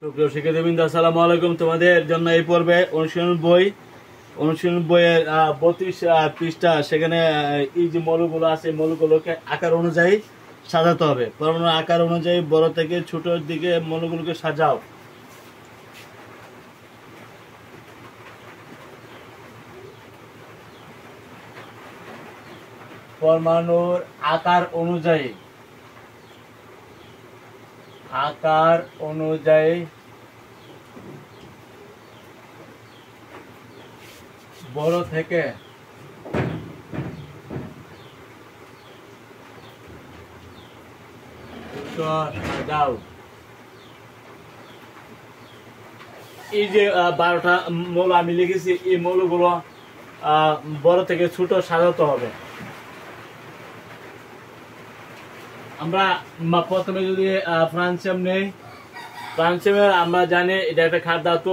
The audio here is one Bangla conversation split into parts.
সুপ্রিয় শিক্ষার্থীবৃন্দ, আসসালামু আলাইকুম। তোমাদের জন্য এই পর্বে অনুশীলন বইয়ের 32 পৃষ্ঠা। সেখানে এই যে মৌলগুলো আছে, মৌলগুলোকে আকার অনুযায়ী সাজাতে হবে। পরমাণু আকার অনুযায়ী বড় থেকে ছোট দিকে মৌলগুলোকে সাজাও। পরমাণুর আকার অনুযায়ী বড় থেকে সাজাও। এই যে 12টা মৌল আমি লিখেছি, এই মৌলগুলো বড় থেকে ছোট সাজাতে হবে। আমরা প্রথমে যদি ফ্রান্সিয়াম নেই, ফ্রান্সিয়ামের আমরা জানি এটা একটা ক্ষার ধাতু,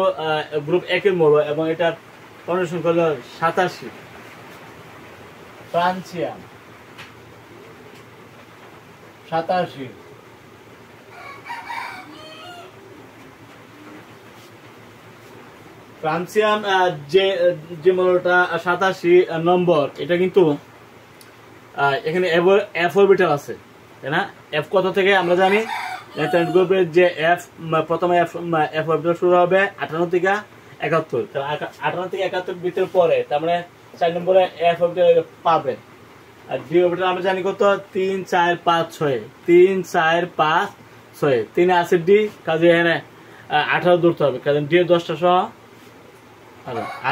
গ্রুপ 1 মৌল, এবং এটার পরমাণু সংখ্যা হল 87। ফ্রান্সিয়াম 87। ফ্রান্সিয়াম যে মৌলটা 87 নম্বর, এটা কিন্তু এখানে এফ অরবিটাল আছে, তাই না? এফ কত থেকে আমরা জানি, গ্রুপের যে এফ, প্রথমে এফ অরবিটাল শুরু হবে 58 থেকে 71। 58 থেকে 71 ভিতরে পরে, তার মানে 4 নম্বরে এফ অরবিটাল পাবে। আর ডি অরবিটাল আমরা জানি কত, 3 4 5 6, 3 4 5 6, 3 আছে ডি, কাজে এখানে 18 ধরতে হবে, কারণ ডি 10টা সহ,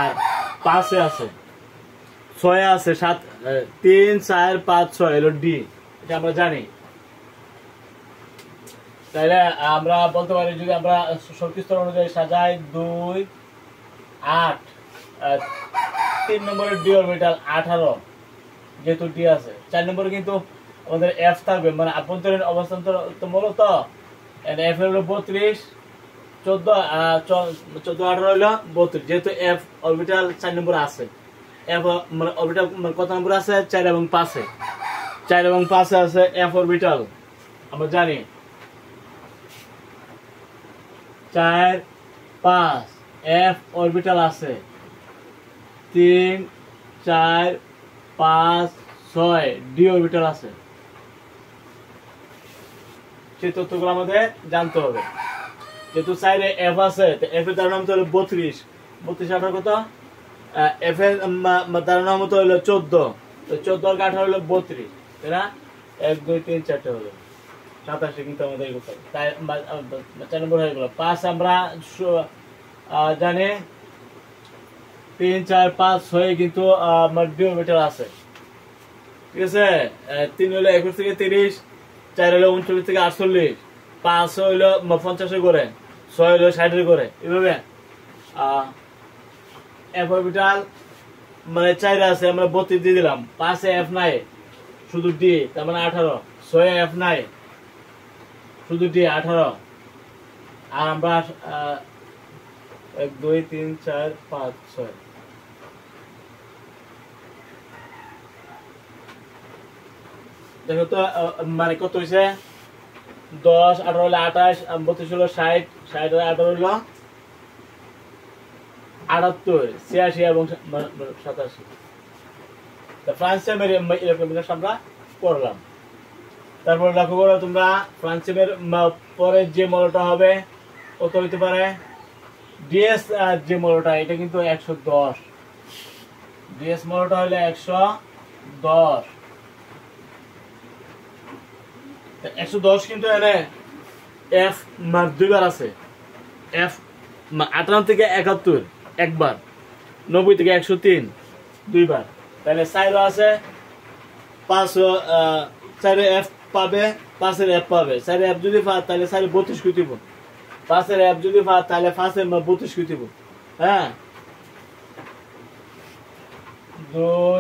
আর 5 আছে, 6 আছে, 7, 3 4 5 6 হলো ডি, এটা আমরা জানি। তাহলে আমরা বলতে পারি, যদি আমরা শক্তি স্তর অনুযায়ী সাজাই, 2 8, 3 নম্বরের ডি অরবিটাল 18, যেহেতু ডি আছে। 4 নম্বরে কিন্তু আমাদের এফ থাকবে, মানে আভ্যন্তরীণ অবস্থান তো মূলত এফ হলো 32, 14 18 হলো 32, যেহেতু এফ অরবিটাল 4 নম্বরে আছে। এফ মানে অরবিটাল কত নম্বর আছে, 4 এবং 5-এ, 4 এবং 5-এ আছে এফ অরবিটাল, আমরা জানি 4 5 এফ অরবিটাল আছে। 3 4 5 6 ডি অরবিটাল আছে। সেই তথ্যগুলো আমাদের জানতে হবে। যেহেতু সাইডে এফ আছে, এফ এর তার নাম তো হলো 32, 32 18 কত, এফ এর তার নাম তো হলো 14, তো 14 আর 18 হলো 32, তাই না? 1 2 3 4 হলো 87, কিন্তু আমাদের এগুলো তাই 4 নম্বর হয়ে গেল। 5 আমরা জানি 3 4 5 6 কিন্তু ডি অরবিটাল আছে, ঠিক আছে। 3 হলো 21 থেকে 30, 4 হলো 39 থেকে 48, 5 হইলো 50 করে, 6 হইলো 60 করে, এভাবে এফ অরবিটাল মানে 4 আছে, আমরা 32 দিয়ে দিলাম। 5 এফ নাই, শুধু ডি, তার মানে 18। 6 এফ নাই, শুধু ডি, 18। আর আমরা 1 2 3 4 5 6, দেখো তো মানে কত হয়েছে, 10 18 হলো 28, 32 হলো 60, 60 আর 18 হলো 78, 86 এবং 87। ফ্রান্সিয়ামের এরকম আমরা পড়লাম। তারপর লক্ষ্য করো তোমরা, ফ্রান্সিয়ামের পরে যে মৌলটা হবে কত হইতে পারে, ডিএস যে মৌলটা, এটা কিন্তু 110, ডিএস মৌলটা হলে 110, 110 কিন্তু এনে এফ দুইবার আছে, এফ 58 থেকে 71 একবার, 90 থেকে 103 দুইবার, তাহলে 4 আছে, 5 4 এফ পাবে, 5 এর এফ পাবে। 4 এফ যদি পায় তাহলে 4 32 কই দিব, 5 এর এফ যদি পায় তাহলে 5 এর 32 কই দিব, হ্যাঁ। 2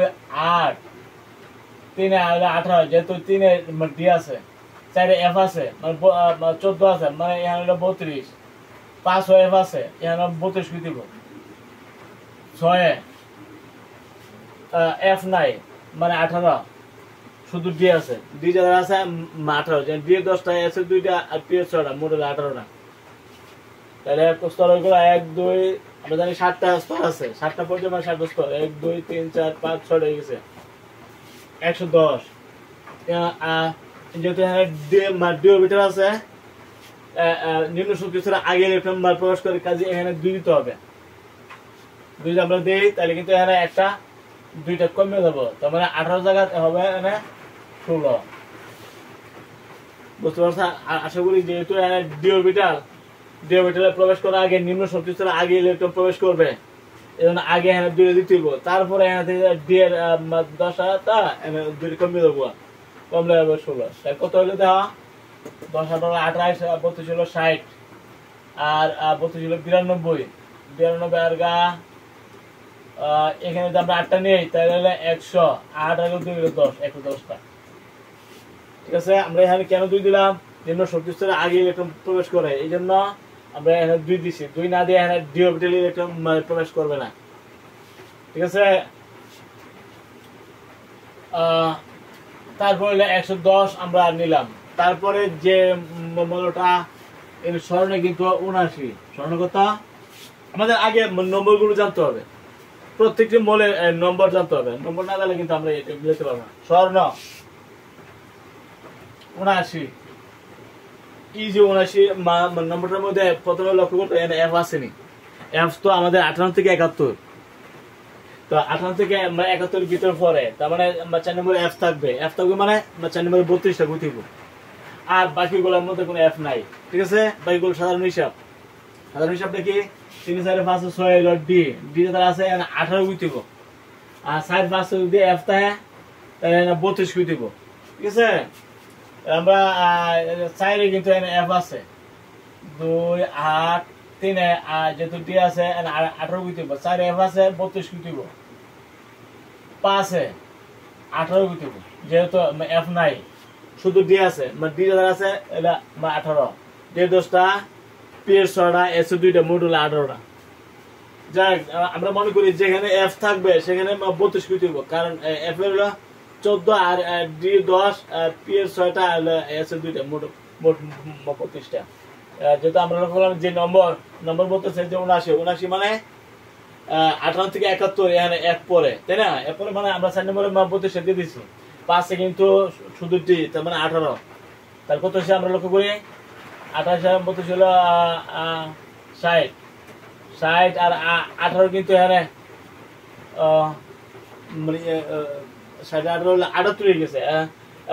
8 3 হলো 18, যেহেতু 3 এর ডি আছে, 4 এফ আছে, মানে 14 আছে, মানে এখানে হলো 32, 5 এফ আছে, এখানে 32 কই দিব। 6 এফ নাই, মানে 18, শুধু ডি আছে, ডি যারা আছে 18, ডি 10টা, এস 2টা, আর পি 6টা, মোট 18টা। তাহলে স্তর হয়ে গেল 1 2, আমরা জানি 7টা স্তর আছে, 7টা পর্যায়ে মানে 7টা স্তর, 1 2 3 4 5 6 হয়ে গেছে 110। যেহেতু এখানে ডি অরবিটাল আছে, নিম্ন শক্তি স্তরে আগে ইলেকট্রন প্রবেশ করে, কাজে এখানে 2 দিতে হবে। 2 যদি আমরা দিই তাহলে কিন্তু এখানে একটা 2টা কমে যাবো, তার মানে 18 জায়গায় হবে এখানে 16। বুঝতে পারছো? আশা করি যেহেতু এখানে ডি অরবিটালে প্রবেশ করার আগে নিম্ন শক্তি স্তরে আগে ইলেকট্রন প্রবেশ করবে, এজন্য আগে এখানে 2 দিতে হবে, তারপরে এখানে থেকে ডি এর 10টা এখানে 2 কমে দেবো, কমলে যাবে 16। তাই কত হলো দেখা, 10 18 28, 32 হলো 60, আর 32 হলো 92, 92 আর গা এখানে যদি আমরা 8টা নিই তাহলে হলো 100, 8 আর 2 হলো 10, 110টা। ঠিক আছে, আমরা এখানে কেন 2 দিলাম, নিম্ন শক্তি স্তরে আগে ইলেকট্রন প্রবেশ করে, এই জন্য আমরা এখানে 2 দিছি। 2 না দিয়ে এখানে ডি অরবিটালে ইলেকট্রন প্রবেশ করবে না। ঠিক আছে, তারপরে 110 আমরা নিলাম। তারপরে যে মৌলটা এর স্বর্ণে কিন্তু 79, স্বর্ণ কত, আমাদের আগে নম্বরগুলো জানতে হবে, প্রত্যেকটি মৌলের নম্বর জানতে হবে, নম্বর না জানলে কিন্তু আমরা এটা বুঝতে পারবো না। স্বর্ণ 79, এই যে 79 নম্বরটার মধ্যে প্রথমে লক্ষ্য করতে এফ আসেনি, এফ তো আমাদের 58 থেকে 71, তো 58 থেকে 71 ভিতর পরে, তার মানে 4 নম্বরে এফ থাকবে, মানে 4 নম্বরে 32টা গুতিব, আর বাকিগুলোর মধ্যে কোনো এফ নাই। ঠিক আছে, বাকিগুলো সাধারণ হিসাব। সাধারণ হিসাবটা কি, 3 4 5 6 হলো ডি, ডি তার আছে 18 গুতিব, আর 4 5 যদি এফ থাকে তাহলে 32 গুতিব। ঠিক আছে, আমরা 4 কিন্তু এফ আছে 2 8 3, আর যেহেতু ডি আছে 18 গুতিব, 4 এফ আছে 32 গুতিব, 5 18 গুতিব, যেহেতু এফ নাই শুধু ডি আছে, ডি যারা আছে এটা 18, ডি 10টা, পি এর 6টা, এস 2টা, মোট হলো 18টা। যাক, আমরা মনে করি যেখানে এফ থাকবে সেখানে 32 গুতিব, কারণ এফ এর হলো 14, আর ডি 10, পি এর 6টা, এস 2টা, মোট 25টা। যেহেতু আমরা লক্ষ্য করলাম যে নম্বর বলতেছে যে 79 মানে 18 থেকে 71 এখানে এক পরে, তাই না? এরপরে মানে আমরা 4 নম্বরে 32 দিয়ে দিচ্ছি, 5 কিন্তু শুধু ডি, তার মানে 18। তার কত হচ্ছে আমরা লক্ষ্য করি, 28 32 হলো 60, আর 18 কিন্তু এখানে মানে 60 18 হলো 78 হয়ে গেছে,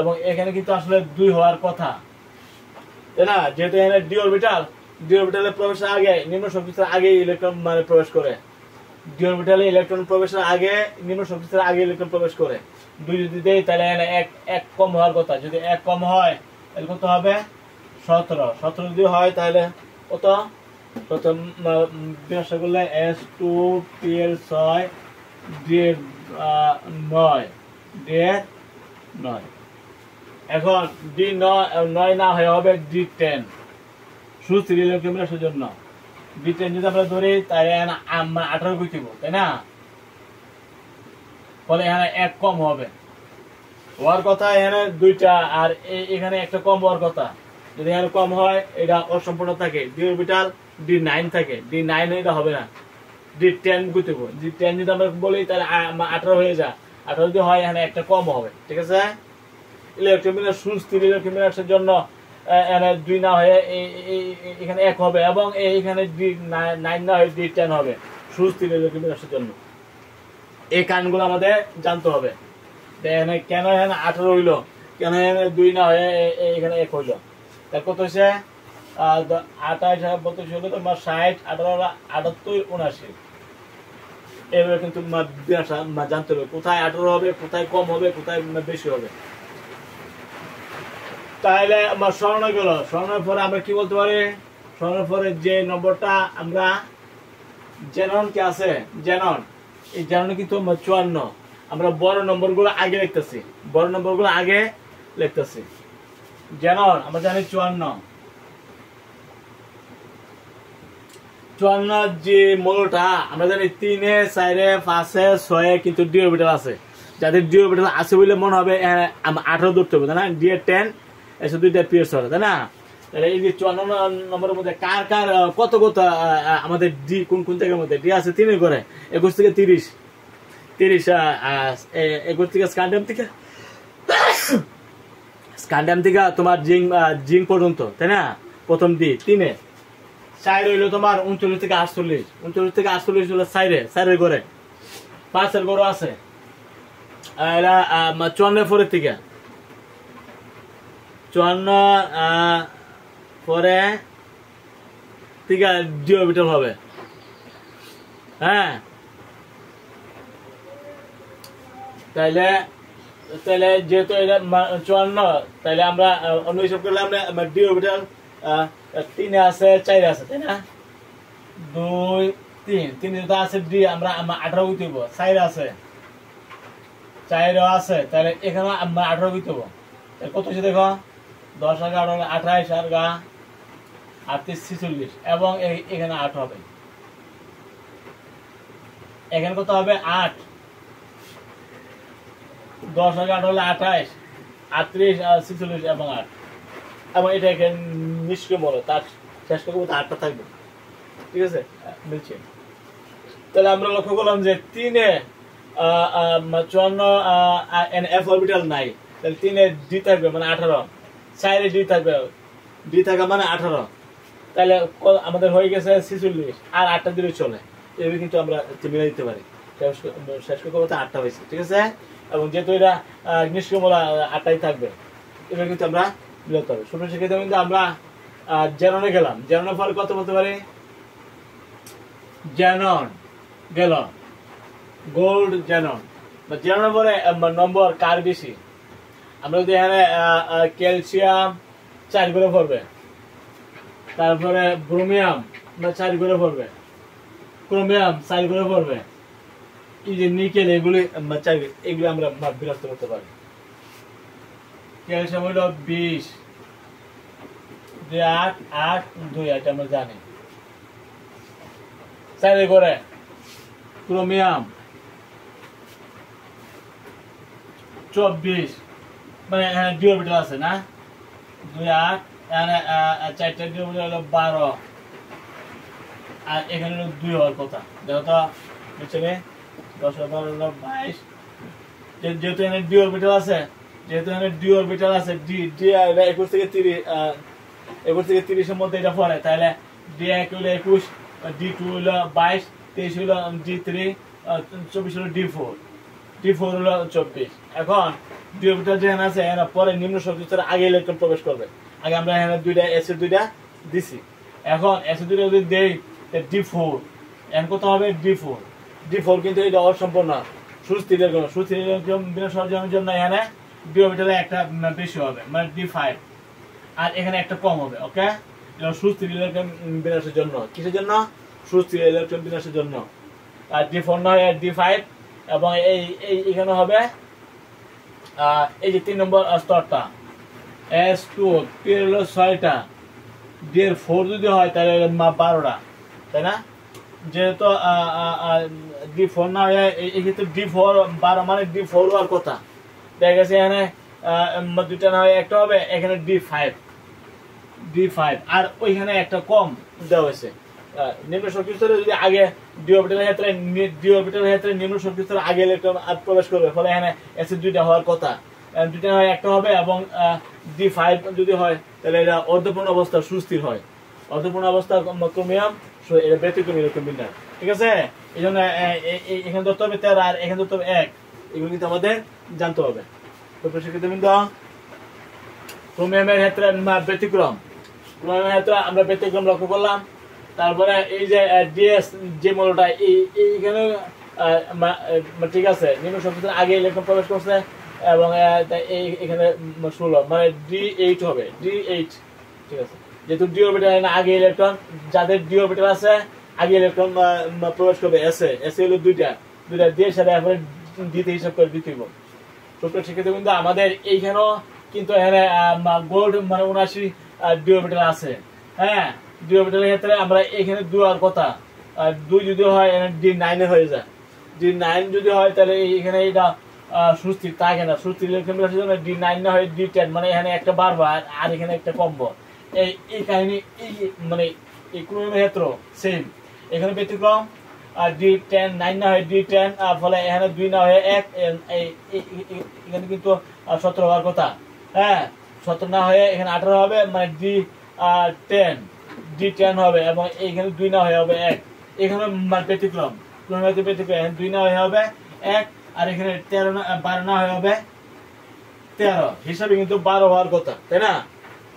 এবং এখানে কিন্তু আসলে 2 হওয়ার কথা, তাই না? যেহেতু এখানে ডি অরবিটালে প্রবেশের আগে নিম্ন শক্তি স্তরে আগে ইলেকট্রন মানে প্রবেশ করে, ডি অরবিটালে ইলেকট্রন প্রবেশের আগে নিম্ন শক্তি স্তরে আগে ইলেকট্রন প্রবেশ করে। 2 যদি দেই তাহলে এখানে এক কম হওয়ার কথা, যদি 1 কম হয় তাহলে কত হবে, 17 যদি হয় তাহলে কত, প্রথম বিনাশা করলে S2 P এর 6 D এর 9, D এর 9। এখন D9 না হয়ে হবে D10, সুস্থির ইলেকট্রন বিন্যাসের জন্য D10 যদি আমরা ধরি তাহলে 18 গুতিব, তাই না? ফলে এখানে 1 কম হবে, হওয়ার কথা এখানে 2টা, আর এখানে একটা কম হওয়ার কথা। যদি এখানে কম হয় এটা অসম্পূর্ণ থাকে, ডি অরবিটাল D9 থাকে, D9 এটা হবে না, D10 গুতিব। D10 যদি আমরা বলি তাহলে 18 হয়ে যায়, 18 যদি হয় এখানে একটা কম হবে। ঠিক আছে, ইলেকট্রন বিন্যাস সুস্থির ইলেকট্রন বিন্যাসের জন্য এখানে 2 না হয়ে এখানে 1 হবে, এবং এইখানে D9 না হয়ে D10 হবে সুস্থির ইলেকট্রন বিন্যাসের জন্য। এই কারণগুলো আমাদের জানতে হবে। এখানে কেন এখানে 18 হইলো, কেন এখানে 2 না হয়ে এখানে 1 হইলো। তার কত হচ্ছে 28 32 হলো তোমার 60, 18 78 79। এভাবে কিন্তু জানতে হবে কোথায় 18 হবে, কোথায় কম হবে, কোথায় বেশি হবে। তাহলে আমার স্বর্ণ গেল, স্বর্ণের পরে আমরা কি বলতে পারি, স্বর্ণের পরে যে নম্বরটা আমরা জেনন কি আছে, জেনন, এই জেননে কিন্তু 54। আমরা বড় নম্বরগুলো আগে লিখতেছি, জেনন আমরা জানি 54 যে মৌলটা আমরা জানি 3 4 5 6 কিন্তু ডি অরবিটাল আছে, যাদের ডি অরবিটাল আছে বলে মনে হবে 18 ধরতে হবে, তাই না? ডি এর 10 এসে 2টা পি এর 6, তাই না? তাহলে এই যে 54 নম্বরের মধ্যে কার কার কত কত আমাদের ডি কোন কোন জায়গার মধ্যে ডি আছে 3 করে 21 থেকে 30 21 থেকে স্ক্যান্ডিয়াম থেকে তোমার জিঙ্ক পর্যন্ত, তাই না? প্রথম ডি 3-এ 4 হইলো তোমার 39 থেকে 48, 39 থেকে 48 হলো 4-এর ঘরে, 5-এর ঘরও আছে। এরা 54 পরের থেকে 54 পরে থেকে ডি অরবিটাল হবে। হ্যাঁ, তাইলে যেহেতু এটা 54, তাইলে আমরা অন্য হিসাব করলে আমরা ডি অরবিটাল 3-এ আছে 4-এ আছে, তাই না? 2 3 3 যেটা আছে ডি আমরা 18 হইতে হইব, 4 আছে 4 আছে, তাহলে এখানে আমরা 18 হইতে হইব। কত হচ্ছে দেখো, 10 আর 18 হলে 28 আর 38 46 এবং এখানে 8 হবে। এখানে কত হবে 8, 10 আর 18 হলে 28 38 আর 46 এবং 8, এবং এটা এখানে নিষ্ক্রিয় মৌল, তার শেষ করবো 8টা থাকবে। ঠিক আছে, মিলছে। তাহলে আমরা লক্ষ্য করলাম যে 3-এ 54 এফ অরবিটাল নাই, তাহলে 3-এ ডি থাকবে মানে 18, 4-এ ডি থাকবে, ডি থাকা মানে 18, তাহলে আমাদের হয়ে গেছে 46 আর 8টা দিলে চলে। এভাবে কিন্তু আমরা মিলে দিতে পারি, শেষ করতে 8টা হয়েছে। ঠিক আছে, এবং যেহেতু এটা নিষ্ক্রিয় মৌল 8টাই থাকবে, এভাবে কিন্তু আমরা মিলাতে হবে। ছোট শিক্ষিত কিন্তু আমরা জেননে গেলাম, জেননের পরে কত বলতে পারি? জেনন গেল, গোল্ড জেনন বা জেননের পরে নম্বর কার বেশি? আমরা যদি এখানে ক্যালসিয়াম 4 করে পড়বে, তারপরে ব্রোমিয়াম 4 করে পড়বে, ক্রোমিয়াম 4 করে পড়বে, এই যে নিকেল এগুলি 4, এগুলি আমরা বিরাস্ত করতে পারি। ক্যালসিয়াম হলো 20, 8 8 2, এটা আমরা জানি 4 করে। ক্রোমিয়াম 24, মানে ডি অরবিটাল আছে না, 2 8, এখানে 4টা ডি অরবিটাল হলো 12, আর এখানে হলো 2 হওয়ার কথা। দেখো তো বুঝছে, 10 আর 12 হলো 22। যেহেতু এখানে ডি অরবিটাল আছে, ডি 21 থেকে 30, 21 থেকে 30-এর মধ্যে এটা পড়ে, তাহলে ডি 1 হলো 21, ডি 2 হলো 22, 23 হলো ডি 3, 24 হলো ডি 4, ডি 4 হলো 24। এখন ডি অরবিটাল যেখানে আছে এখানে পরে নিম্ন শক্তি স্তরে আগে ইলেকট্রন প্রবেশ করবে। আগে আমরা এখানে এসের 2টা দিছি, এখন এসের 2টা যদি দেই ডি 4, এখন কত হবে? ডি 4 কিন্তু এটা অসম্পূর্ণ সুস্থির ইলেকট্রন বিন্যাস অর্জনের জন্য এখানে ডি অরবিটালে একটা বেশি হবে, মানে ডি 5, আর এখানে একটা কম হবে। ওকে, সুস্থির ইলেকট্রন বিন্যাসের জন্য, কিসের জন্য? সুস্থির ইলেকট্রন বিন্যাসের জন্য। আর ডি 4 নয় ডি 5, এবং এখানে হবে এই যে 3 নম্বর স্তরটা S2, এর হলো 6টা, ডি 4 যদি হয় তাহলে 12টা, তাই না? যেহেতু ডি 4 না হয়, এই ক্ষেত্রে ডি 4 12 মানে ডি 4 হওয়ার কথা। দেখা গেছে এখানে 2টা না হয় একটা হবে, এখানে ডি 5, আর ওইখানে একটা কম দেওয়া হয়েছে। নিম্ন শক্তি স্তরে যদি আগে ডি অরবিটালের ক্ষেত্রে নিম্ন শক্তি স্তরে আগে ইলেকট্রন প্রবেশ করবে, ফলে এখানে এসিড 2টা হওয়ার কথা, 2টা হয় একটা হবে, এবং ডি 5 যদি হয় তাহলে এটা অর্ধপূর্ণ অবস্থা সুস্থির হয়। অর্ধপূর্ণ অবস্থা ক্রোমিয়াম, এটা ব্যতিক্রমী ইলেকট্রন বিন্যাস। ঠিক আছে, এই জন্য এখানে ধরতে হবে 13 আর এখানে ধরতে হবে 1, এগুলো কিন্তু আমাদের জানতে হবে। তো প্রশিক্ষিত বিন্দু ক্রোমিয়ামের ক্ষেত্রে ব্যতিক্রম, আমরা ব্যতিক্রম লক্ষ্য করলাম। তারপরে এই যে ডিএস যে মৌলটা এইখানে ঠিক আছে, নিম্ন শক্তিতে আগে ইলেকট্রন প্রবেশ করছে, এবং এখানে 16 মানে D8 হবে, D8। ঠিক আছে, যেহেতু ডি অরবিটাল আগে ইলেকট্রন, যাদের ডি অরবিটাল আছে আগে ইলেকট্রন প্রবেশ করবে এসে হলো 2টা দিয়ে সাথে এখন দিতে হিসাব করে দিতে হবে। ছোট শিক্ষিত কিন্তু আমাদের এইখানেও কিন্তু এখানে গোল্ড মানে 79 ডি অরবিটাল আছে। হ্যাঁ, ডি অরবিটালের ক্ষেত্রে আমরা এখানে 2 আর কথা, 2 যদি হয় D9 হয়ে যায়। D9 যদি হয় তাহলে এখানে এটা সুস্থির থাকে না, সুস্থির ইলেকট্রন বিন্যাসের জন্য D9 না হয় D10, মানে এখানে একটা বাড়বা আর এখানে একটা কমবো, এই কাহিনী এই মানে এই ক্রোমের ক্ষেত্র সেম, এখানে ব্যতিক্রম D10 9 না হয় D10, ফলে এখানে 2 না হয় 1, এখানে কিন্তু 17 হওয়ার কথা, হ্যাঁ 17 না হয়ে এখানে 18 হবে, মানে D10 হবে, এবং এইখানে 2 না হয়ে হবে 1, এখানে মানে ব্যতিক্রম, ক্রমের ব্যতিক্রম, এখানে 2 না হয়ে হবে 1, আর এখানে 12 না হয়ে হবে 13, হিসাবে কিন্তু 12 হওয়ার কথা, তাই না?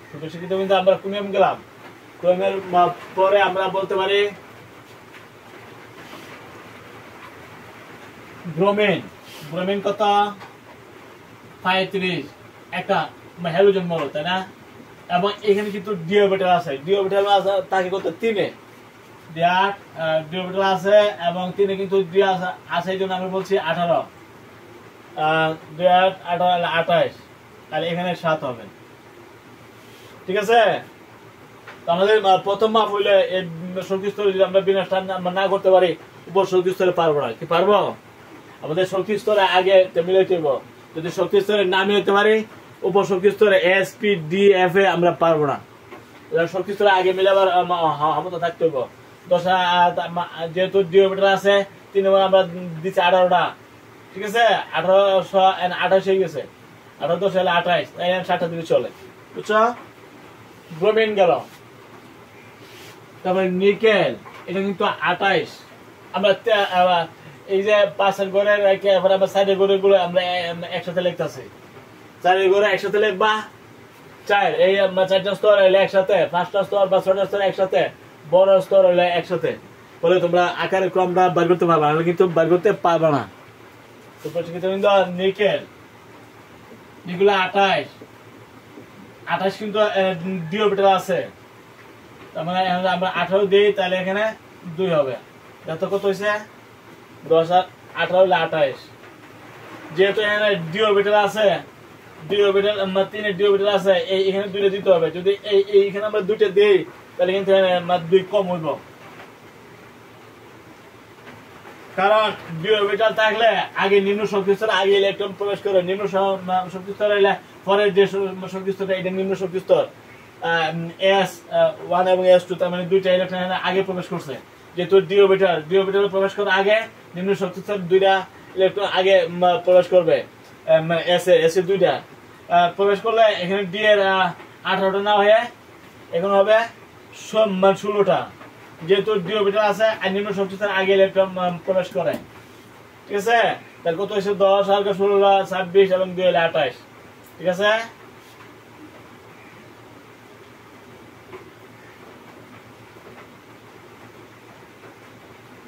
সেক্ষেত্রে কিন্তু আমরা ক্রোমিয়াম গেলাম, ক্রোমের পরে আমরা বলতে পারি ব্রোমিন। ব্রোমিন কত? 35, একটা হ্যালোজেন মৌল, তাই না? এবং এখানে কিন্তু ডি অরবিটাল আছে, ডি অরবিটাল আছে তাকে কত 3 ডি অরবিটাল আছে, এবং 3 কিন্তু ডি আছে, এই জন্য আমি বলছি 18, 2 8 18 28, তাহলে এখানে 7 হবে, ঠিক আছে? তো আমাদের প্রথম মাপ হইলে এই শক্তি স্তরে যদি আমরা বিন্যাসটা না করতে পারি, উপর শক্তি স্তরে পারবো না। কি পারবো? আমাদের শক্তি স্তরে আগে মিলাইতে হইব, যদি শক্তি স্তরে না মিলাইতে পারি, উপর শক্তি স্তরে এস পি ডি এফ এ আমরা পারবো না। শক্তি স্তরে আগে মিলাবার ক্ষমতা থাকতে হইব। 10 যেহেতু ডি অরবিটাল আছে, 3 নম্বর আমরা দিচ্ছি 18টা, ঠিক আছে? 28 হয়ে গেছে, 18 10 হলে 28, তাই 60টা দিকে চলে, বুঝছো? ব্রোমিন গেল, তারপরে নিকেল, এটা কিন্তু 28, আমরা এই যে 5 ঘরের আমরা 4 ঘরের গুলো আমরা একসাথে লিখতেছি, 4 ঘরে একসাথে লিখবা, 4 এই 4টা স্তর হইলে একসাথে, 5টা স্তর বা 6টা স্তর একসাথে, বড় স্তর হইলে একসাথে, বলে তোমরা আকারের ক্রমটা বার করতে পারবা, নাহলে কিন্তু বার করতে পারবা না। তো কিন্তু নিকেল, এগুলো 28 কিন্তু ডি অরবিটাল আছে, তার মানে আমরা 18 দিই, তাহলে এখানে 2 হবে, এত কত হয়েছে? 10 আর 18 হলে 28, যেহেতু এখানে ডি অরবিটাল আছে, ডি অরবিটাল 3 ডি অরবিটাল আছে, এখানে 2টা দিতে হবে, যদি এইখানে আমরা 2টা দেই, তাহলে কিন্তু 2 কম হইব, কারণ ডি অরবিটাল থাকলে আগে নিম্ন শক্তি স্তরে আগে ইলেকট্রন প্রবেশ করে, নিম্ন শক্তি স্তরে হইলে পরের যে শক্তি স্তর, এটা নিম্ন শক্তি স্তর S1 এবং S2, তার মানে 2টা ইলেকট্রন আগে প্রবেশ করছে, যেহেতু ডি অরবিটাল প্রবেশ করার আগে নিম্ন শক্তি স্তর 2টা ইলেকট্রন আগে প্রবেশ করবে, এস এ 2টা প্রবেশ করলে এখানে ডি এর 18টা না হয়ে এখন হবে 16টা, যেহেতু ডি অরবিটাল আছে আর নিম্ন শক্তি স্তর আগে ইলেকট্রন প্রবেশ করে, ঠিক আছে? তার কত হয়েছে? 10 আর 16 26 এবং 2 হলে 28, ঠিক আছে?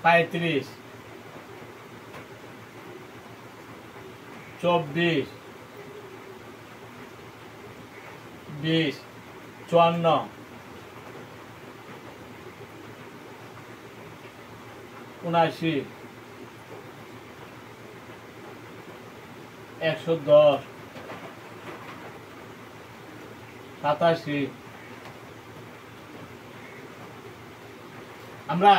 পঁয়ত্রিশ, 24, 20, 54, 79, 110, 87, আমরা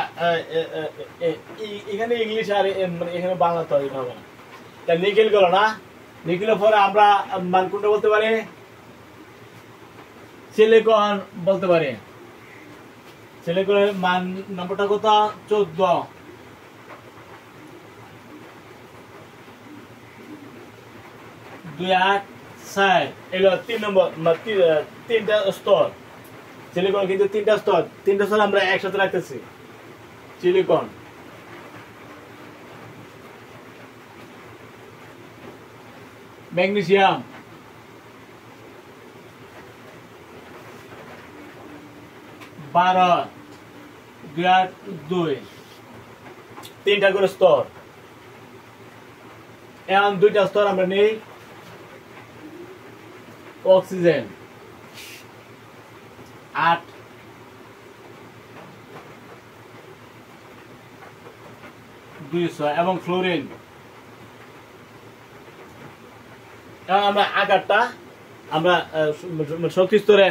এখানে ইংলিশ আর এখানে বাংলা তো হবে না, তা নিকেল গেল না, নিকেলের পরে আমরা মান কোনটা বলতে পারি? সিলিকন বলতে পারি। সিলিকনের মান নম্বরটা কত? 14, 2 8 4, এগুলো 3 নম্বর, 3টা স্তর, সিলিকন কিন্তু 3টা স্তর, 3টা স্তর আমরা একসাথে রাখতেছি। সিলিকন, ম্যাগনেসিয়াম, বারো, 2 8 2, 3টা করে স্তর, এখন 2টা স্তর আমরা নেই। অক্সিজেন 8, 200 এবং ফ্লোরিন। এখন আমরা আকারটা আমরা শক্তি স্তরে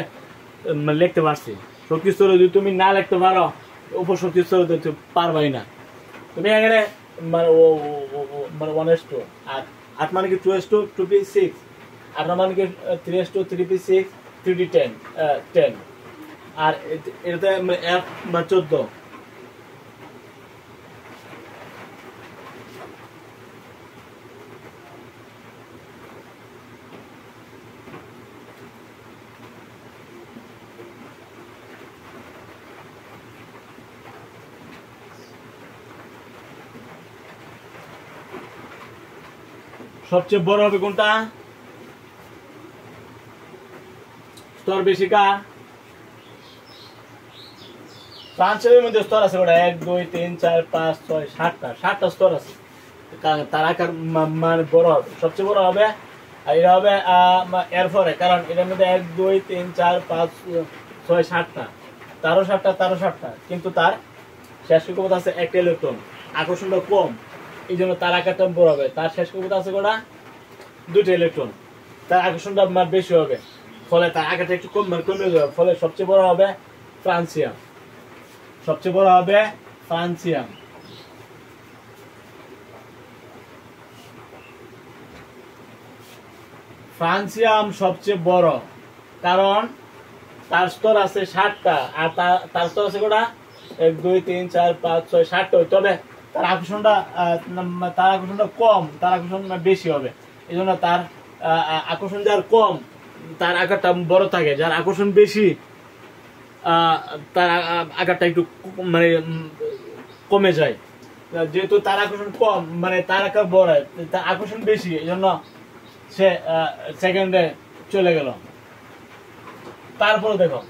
লিখতে পারছি। শক্তি স্তরে যদি তুমি না লিখতে পারো, উপর শক্তি স্তরে তো পারবাই না। তুমি এখানে মানে 1:2, আর 8 মানে কি 2:2, 2p6, 8 মানে কি 3:2, 3p6, 3d10, 10, আর এটাতে F বা 14। সবচেয়ে বড় হবে কোনটা? স্তর বেশি কার? ফ্রান্সের মধ্যে স্তর আছে ওটা 1 2 3 4 5 6 7টা স্তর আছে। তার আকার মানে বড় হবে, সবচেয়ে বড় হবে। আর এটা হবে এরপরে, কারণ এটার মধ্যে 1 2 3 4 5 6 7টা, তারও 7টা, কিন্তু তার শেষ কক্ষপথ আছে 1 ইলেকট্রন, আকর্ষণটা কম, এই জন্য তার আকারটা বড় হবে। তার শেষ কক্ষপথ আছে কোনটা? 2টা ইলেকট্রন, তার আকর্ষণটা বেশি হবে, ফলে তার আকারটা একটু কমে যাবে। ফলে সবচেয়ে বড় হবে ফ্রান্সিয়াম, সবচেয়ে বড় হবে ফ্রান্সিয়াম। ফ্রান্সিয়াম সবচেয়ে বড়, কারণ তার স্তর আছে 7টা, আর তার স্তর আছে কোনটা? 1 2 3 4 5 6 7টা। তবে তার আকর্ষণটা কম, তার আকর্ষণ বেশি হবে। এই জন্য তার আকর্ষণ যার কম তার আকারটা বড় থাকে, যার আকর্ষণ বেশি তার আকারটা একটু মানে কমে যায়। যেহেতু তার আকর্ষণ কম, মানে তার আকার বড়, তার আকর্ষণ বেশি, এই জন্য সে সেকেন্ডে চলে গেল। তারপরে দেখো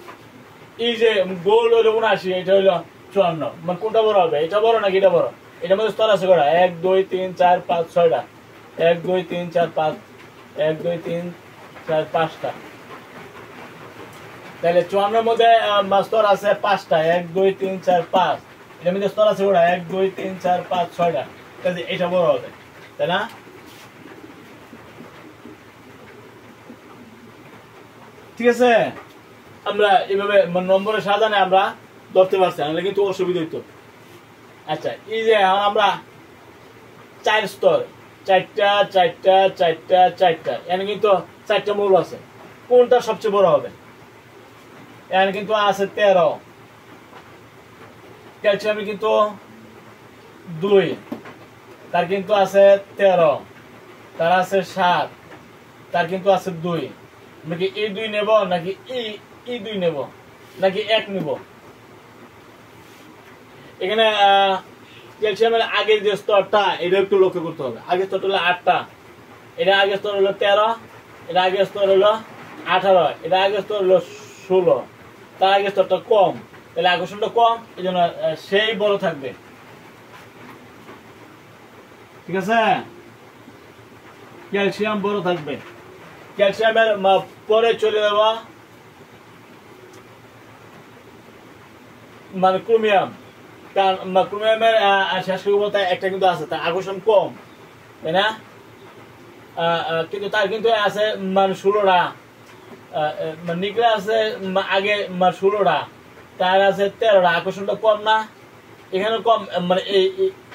এই যে গোল হইলো 79, এটা হইলো 54, মানে কোনটা বড় হবে? এটা বড় নাকি এটা বড়? এটার মধ্যে স্তর আছে কয়টা? 1 2 3 4 5 6টা, 1 2 3 4 5, 1 2 3 4 5টা। তাহলে 54 মধ্যে স্তর আছে 5টা, 1 2 3 4 5, এটার মধ্যে স্তর আছে ওটা 1 2 3 4 5 6টা। তাহলে এটা বড় হবে, তাই না? ঠিক আছে, আমরা এইভাবে নম্বরের সাজানে আমরা ধরতে পারছি, আমরা কিন্তু অসুবিধা হইতো। আচ্ছা, এই যে আমরা 4 স্তর, 4টা, এখানে কিন্তু 4টা মৌল আছে, কোনটা সবচেয়ে বড় হবে? এখানে কিন্তু আছে 13, ক্যালসিয়ামে কিন্তু 2, তার কিন্তু আছে 13, তার আছে 7, তার কিন্তু আছে 2। নাকি এই 2 নেব, নাকি এই 2 নেব, নাকি 1 নেব? এখানে ক্যালসিয়ামের আগের যে স্তরটা, এটা একটু লক্ষ্য করতে হবে। আগের স্তরটা হলো 8টা, এটা আগের স্তর হলো 13, এটা আগের স্তর হলো 18, এটা আগের স্তর হলো 16, তার আগের স্তরটা কম, তাহলে আকর্ষণটা কম, এই জন্য সেই বড় থাকবে। ঠিক আছে, ক্যালসিয়াম বড় থাকবে। ক্যালসিয়ামের পরে চলে যাওয়া মানে ক্রোমিয়াম, কারণ ক্রোমিয়ামের শেষ কক্ষপথ একটা কিন্তু আছে, তার আকর্ষণ কম, তাই না? কিন্তু তার কিন্তু আছে মানে 16টা, নিকেল আছে আগে 16টা, তার আছে 13টা, আকর্ষণটা কম না? এখানে কম, মানে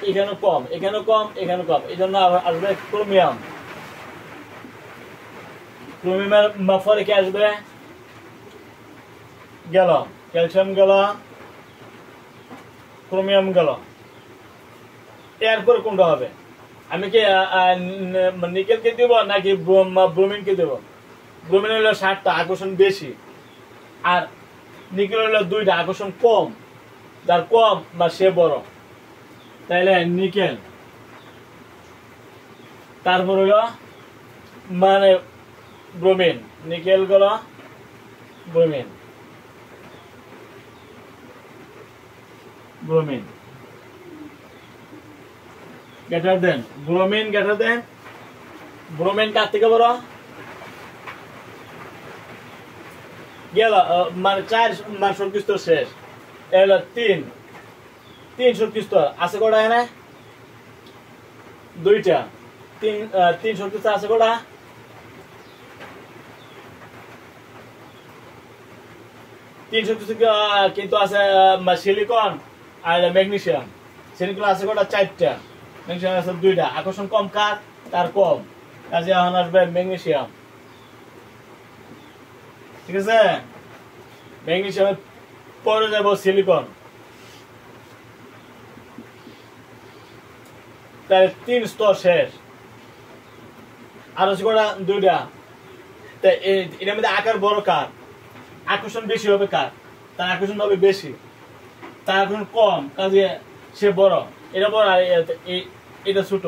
এখানে কম, এখানে কম, এখানে কম, এই জন্য আসবে ক্রোমিয়াম। ক্রোমিয়ামের পরে কি আসবে? গেল ক্যালসিয়াম, গেল ক্রোমিয়াম, গেল। এরপর কোনটা হবে? আমি কি নিকেলকে দেব নাকি ব্রোমিনকে দেব? ব্রোমিন হলো 7টা, আকর্ষণ বেশি, আর নিকেল হলো 2টা, আকর্ষণ কম, যার কম বা সে বড়, তাইলে নিকেল। তারপর হলো মানে ব্রোমিন, নিকেল গেল bromine, bromine greater than, bromine greater than. Bromine কার থেকে বড়? গেল মানে 4 মানে শক্তি স্তর শেষ, এলো 3 শক্তি স্তর আছে কটা? এখানে 2টা, 3 শক্তি স্তর আছে কটা? 3 শক্তি কিন্তু আছে সিলিকন আর ম্যাগনেসিয়াম। সিলিকন আছে কটা? 4টা, ম্যাগনেসিয়াম আছে 2টা, আকর্ষণ কম কার? তার কম, কাজে এখন আসবে ম্যাগনেসিয়াম। ঠিক আছে, ম্যাগনেসিয়ামের পরে যাব সিলিকন, তাহলে 3 স্তর শেষ, আর আছে কটা? 2টা। তাই এটার মধ্যে আকার বড় কার, আকর্ষণ বেশি হবে কার? তার আকর্ষণ হবে বেশি, তার আকর্ষণ কম, কাজে সে বড়, এটা বড় আর এটা ছোট।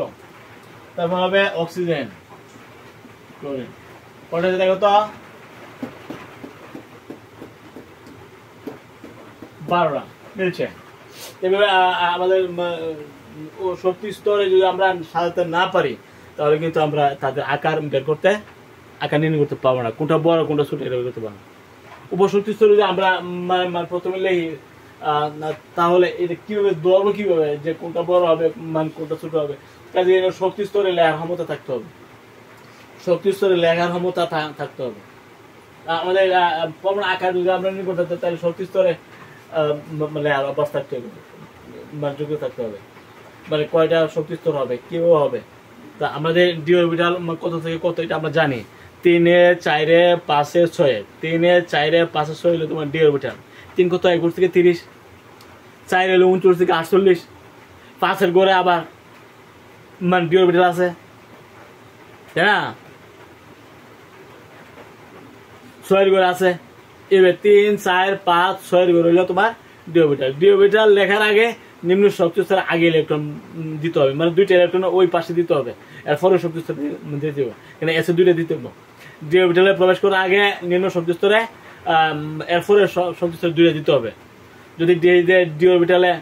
তারপর হবে অক্সিজেন, ক্লোরিন। কটা দেখো তো? 12টা মিলছে। এভাবে আমাদের শক্তি স্তরে যদি আমরা সাজাতে না পারি তাহলে কিন্তু আমরা তাদের আকার বের করতে, আকার নির্ণয় করতে পারবো না, কোনটা বড় কোনটা ছোট এটা করতে পারবো না। উপশক্তি স্তরে যদি আমরা প্রথমে লিখি তাহলে এটা কিভাবে ধরবো, কিভাবে যে কোনটা বড় হবে কোনটা ছোট হবে? কাজে শক্তি স্তরে লেখার ক্ষমতা থাকতে হবে, শক্তি স্তরে লেখার ক্ষমতা থাকতে হবে। আমাদের পরমাণু আকার যদি আমরা নির্ণয় করতে তাহলে শক্তি স্তরে লেখার অভ্যাস থাকতে হবে, যোগ্য থাকতে হবে। মানে কয়টা শক্তি স্তর হবে, কিভাবে হবে? তা আমাদের ডি অরবিটাল কত থেকে কত এটা আমরা জানি, 3, 4, 5, 6। 3, 4, 5, 6 হলো তোমার ডি অরবিটাল। 3 কত? 21 থেকে 30। 4 হলো 29 থেকে 48। 5 ঘরে আবার ডি অরবিটাল আছে, তাই না? 6 ঘরে আছে। এবার 3, 4, 5, 6 ঘরে হলো তোমার ডি অরবিটাল। ডি অরবিটাল লেখার আগে নিম্ন শক্তি স্তরে আগে ইলেকট্রন দিতে হবে, মানে 2টা ইলেকট্রন ওই পাশে দিতে হবে, এরপরে শক্তি স্তরে দিতে হবে, কেন এসে 2টা দিতে হবে। ডি অরবিটালে প্রবেশ করার আগে নিম্ন শক্তি স্তরে, এরপরে শক্তি স্তরে 2টা দিতে হবে। যদি ডি অরবিটালে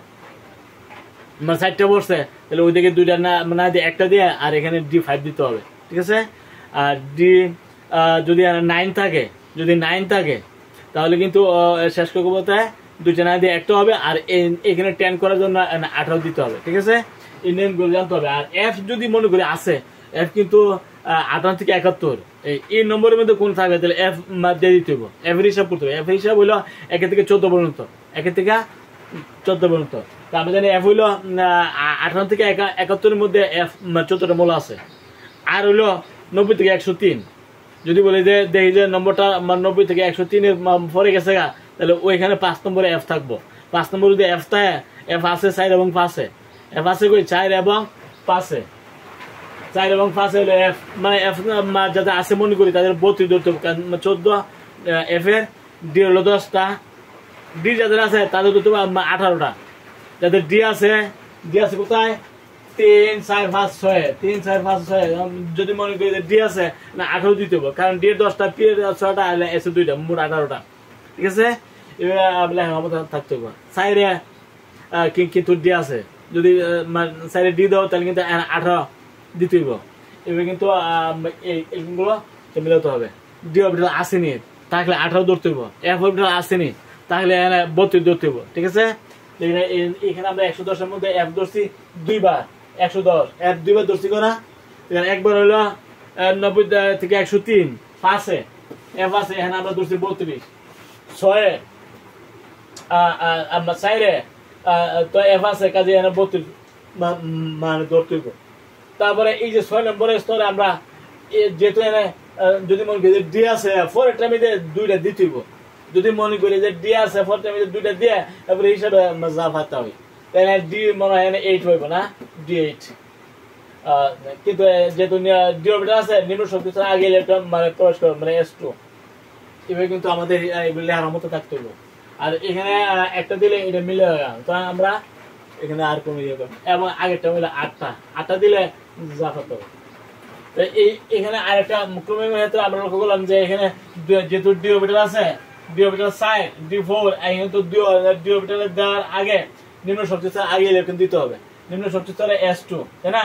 4টা বসছে তাহলে ওই দিকে 2টা না দিয়ে 1টা দিয়ে আর এখানে D5 দিতে হবে, ঠিক আছে? আর যদি 9 থাকে, যদি 9 থাকে তাহলে কিন্তু শেষ করবো বলতে 2টা না দিয়ে 1টা হবে, আর এখানে 10 করার জন্য 18 দিতে হবে, ঠিক আছে? এই নিয়মগুলো জানতে হবে। আর এফ যদি মনে করি আছে, এফ কিন্তু 58 থেকে 71, এই নম্বরের মধ্যে কোন থাকবে তাহলে এফ দিয়ে দিতে হবে, এফ এর হিসাব করতে হবে। এফ এর হিসাব হইলো 1 থেকে 14 পর্যন্ত, 1 থেকে 14 পর্যন্ত। তা আমরা জানি এফ হইলো 58 থেকে 71 এর মধ্যে এফ 14টা মূল আছে। আর হইলো 90 থেকে 103। যদি বলি যে দেখি যে নম্বরটা 90 থেকে 103 এর পরে গেছে গা, তাহলে ওইখানে 5 নম্বরে এফ থাকবো। 5 নম্বর যদি এফ থাকে, এফ আছে 4 এবং 5-এ, এফ আছে কই 4 এবং 5-এ, 4 এবং 5 হলো এফ, মানে এফ যাদের আছে মনে করি তাদের 32 ধরতে হবে, 14 এফ এর, ডি হলো 10টা, ডি যাদের আছে তাদের ধরতে হবে 18টা। যাদের ডি আছে কোথায়? 3, 4, 5, 6, 3, 4, 5, 6। যদি মনে করি যে ডি আছে না 18 দিতে হবে, কারণ ডি এর 10টা, পি এর 6টা, এস এর 2টা, মোট 18টা, ঠিক আছে? এবার থাকতে হবে 4-এ কিন্তু ডি আছে, যদি 4-এ ডি দাও তাহলে কিন্তু 18 দিতে হইব। এবার কিন্তু এইগুলো মিলাতে হবে। ডি অরবিটাল আসেনি তাহলে 18 ধরতে হইব, এফ অরবিটাল আসেনি তাহলে 32 ধরতে হইব, ঠিক আছে? এখানে আমরা 110 এর মধ্যে এফ ধরছি 2 বার, 110 এফ 2 বার ধরছি না? একবার হলো 90 থেকে 103, 5-এ এফ আছে, এখানে আমরা ধরছি 32, 6-এ আমরা 4-এ তো এফ আছে, কাজে এখানে 32 মানে ধরতে হইব। তারপরে এই যে 6 নম্বরের স্তরে আমরা যেহেতু এখানে যদি মনে করি যে ডি আছে 4-এর মধ্যে 2টা দিতে হইব, যদি মনে করি যে ডি আছে 4-এর মধ্যে 2টা দিয়ে তারপরে হিসাবে যা ফাতা হয় তাহলে ডি মনে হয় 8 হইব না, D8। কিন্তু যেহেতু ডি অরবিটাল আছে নিম্ন শক্তি স্তরে আগে ইলেকট্রন মানে প্রবেশ করে, মানে S2। এভাবে কিন্তু আমাদের এগুলো লেখার মতো থাকতে হবে। আর এখানে একটা দিলে এটা মিলে গেল, তো আমরা এখানে আর কমে দিয়ে দেবো, এবং আগেরটা মিলে 8টা দিলে যা ফাতা হবে। এখানে আরেকটা ক্রমিক ক্ষেত্রে আমরা লক্ষ্য করলাম যে এখানে যেহেতু ডি অরবিটাল আছে, ডি অরবিটাল সাইড D4, এখানে তো ডি অরবিটাল দেওয়ার আগে নিম্ন শক্তি স্তরে আগে ইলেকট্রন দিতে হবে, নিম্ন শক্তি স্তরে S2, তাই না?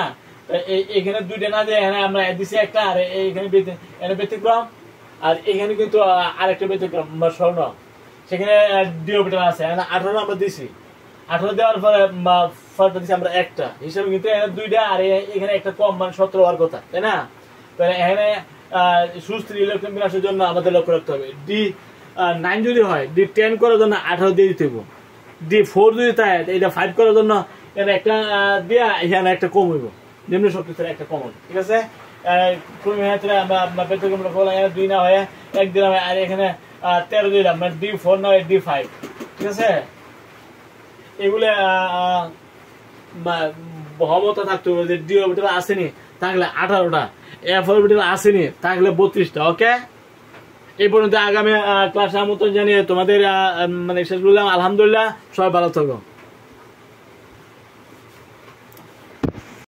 এখানে 2টা না দিয়ে এখানে আমরা দিছি একটা, আর এইখানে ব্যতিক্রম, আর এখানে কিন্তু আরেকটা ব্যতিক্রম স্বর্ণ, সেখানে ডি অরবিটাল আছে, এখানে 18 আমরা দিছি, 18 দেওয়ার পরে ফলটা দিচ্ছি আমরা একটা হিসাবে, কিন্তু এখানে 2টা আর এখানে একটা কম, মানে 17 হওয়ার কথা, তাই না? তাহলে এখানে সুস্থির ইলেকট্রন বিন্যাসের জন্য আমাদের লক্ষ্য রাখতে হবে D9 যদি হয়, D10 করার জন্য 18 দিয়ে দিতে হবে, D4 যদি তাই এটা 5 করার জন্য এখানে একটা দিয়া এখানে একটা কম হইব, নিম্ন শক্তি স্তরে একটা কমন, ঠিক আছে? ক্রমিক ক্ষেত্রে আমরা ব্যতিক্রম 2 না হয়ে 1 দিলাম, আর এখানে 13 দিলাম, মানে D4 না হয় D5, ঠিক আছে, এগুলো ক্ষমতা থাকতে হবে যে ডি অরবিটাল আসেনি থাকলে 18টা, এফ অরবিটাল আসেনি থাকলে 32টা। ওকে, এই পর্যন্ত আগামী ক্লাসে আমন্ত্রণ জানিয়ে তোমাদের মানে শেষ করলাম। আলহামদুলিল্লাহ, সবাই ভালো থাকো।